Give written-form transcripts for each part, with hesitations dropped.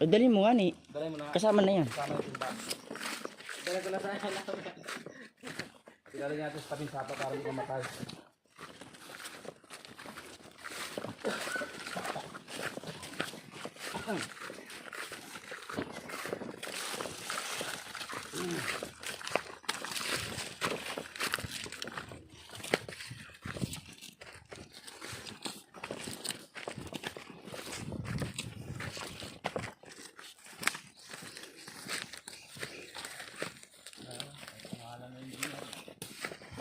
Dali mo nga ni. Dali mo na. Kasama na yan. Kasama yung timba. Dali ko na sa akin. Dali natin sa taping sapa para hindi ka matay.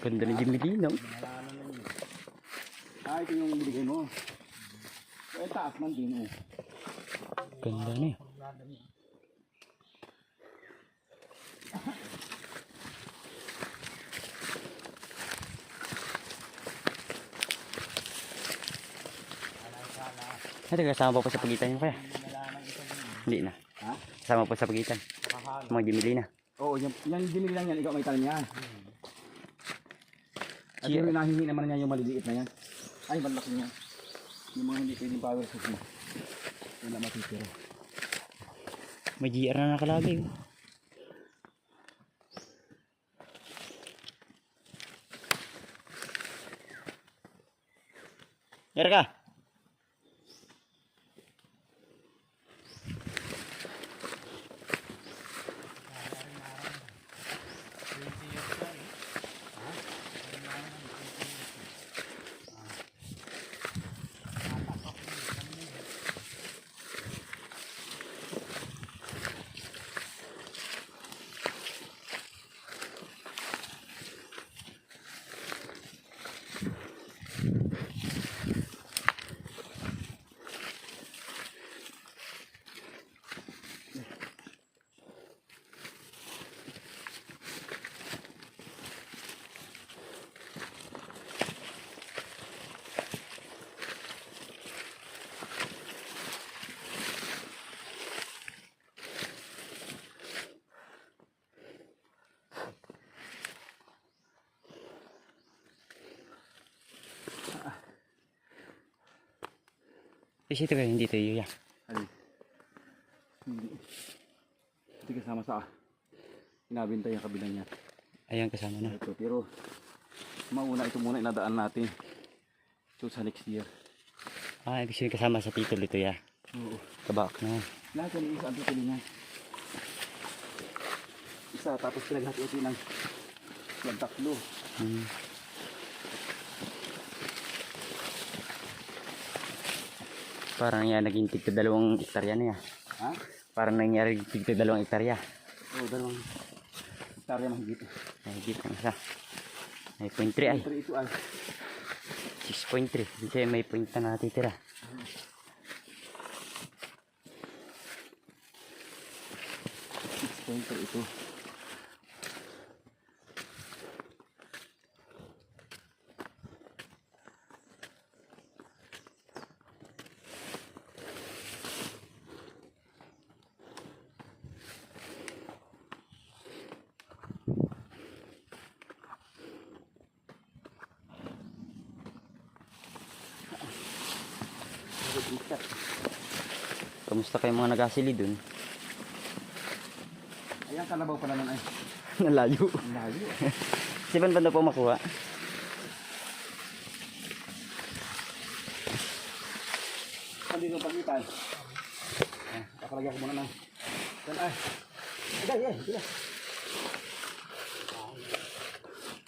Ganda ni Jimmy Linaw. Ito yung binigay mo. Ay, taas man din. Ganda na eh. Ito kasama pa sa pagitan nyo kaya? Hindi na. Ha? Kasama pa sa pagitan. Mga Jimmy Lina. Oo, yung binigay lang yan. Ikaw may talim yan. At yung nahihingi naman niya yung maliliit na yan. Ay, malaki niya. Yung mga hindi pwedeng power source na. Yun na matitira. May GR na nakalagay. Yara ka! Kasi ito kayo, hindi ito yuya. Ay. Hindi. Hindi kasama sa inabintay ang kabila niya. Ayan, kasama na. Ito, pero mauna ito muna inadaan natin. So sa next year. Ah, ibig sabihin kasama sa titulo ito ya. Oo. Kabak na. Lahat yan isa ang titulo niya. Isa, tapos pinaghati-hati ng tatlo. Parang yan, naging tigto 2 hektarya na ya. Ha? Parang nangyari tigto 2 hektarya. Oo, 2 hektarya mahigit. Mahigit ang isa. May 0.3 ay. Ito ay 6.3. Kasi may point na natitira. ito. Kamusta kayo mga nagasili dun? Ayan, kalabaw pala nun ay. Nalayo. Layo. Sipan banda po makuha? Hindi nung pagkitay. Kakalagyan ko muna ng. Yan ay. Ay.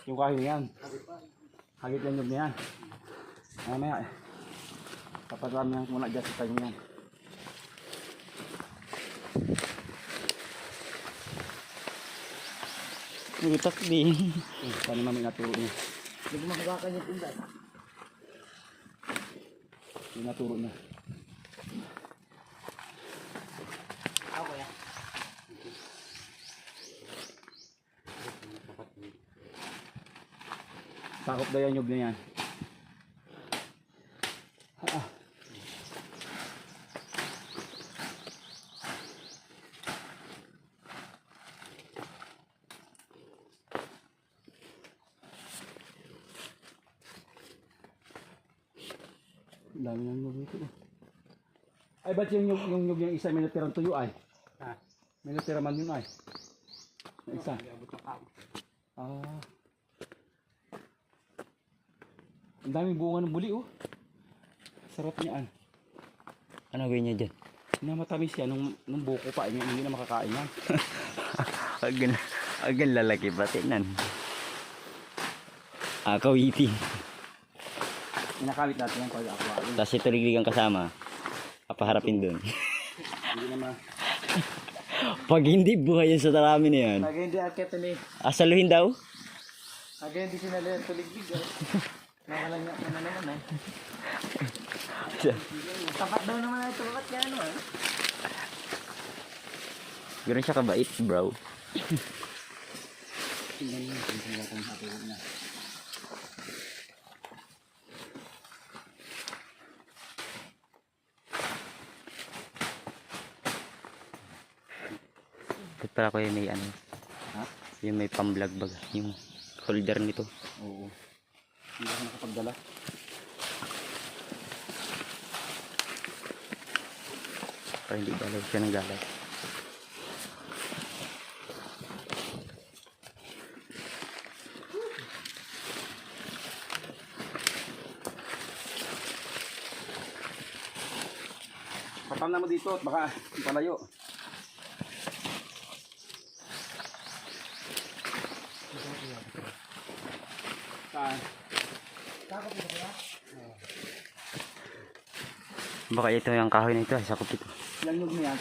Yung kahoy yan. Hagit yan yung yan. Mamaya eh. Papadami yan muna dyan sa tayo yan. Ngitak din. Paano namin naturo niya? Hindi mo makakakan yung tinda. Yung naturo niya. Ako ya. Sakop na yan yung na yan. Dami ng nyug dito. Ay, Ay, ba't yung nyug yung isa may natirang tuyo ay? Ha? May natira man yun ay. Yung isa. Abot ng tao. Ah. Ang daming bunga ng buli oh. Sarap niyan. Ano gawin niya dyan? Na matamis yan nung buko pa. Hindi na makakain yan. Agan lalaki pa. Tingnan. Kawiti. Inakamit natin yan pag aquarium. Tapos ito ligligang kasama. Papaharapin dun. Hindi naman. Pag hindi, buhay yan sa tarami na yan. Lagi hindi akit ni. Asaluhin daw? Lagi hindi sinali ang tuligbig. Nakalang niya na naman eh. Tapat daw naman ito. Bakit kaya ano eh? Ganun siya kabait, bro. Tingnan niyo kung hatulo niya. Ba't pala ko yung may ano? Ha? Yung may pamblog baga. Yung holder nito. Oo. Hindi ako nakapagdala. Para hindi galaw siya ng galaw. Patam na mo dito at baka palayo. Saan? Baka ito yung kahoy na ito. Sakop ito. Ilang nyug na yan?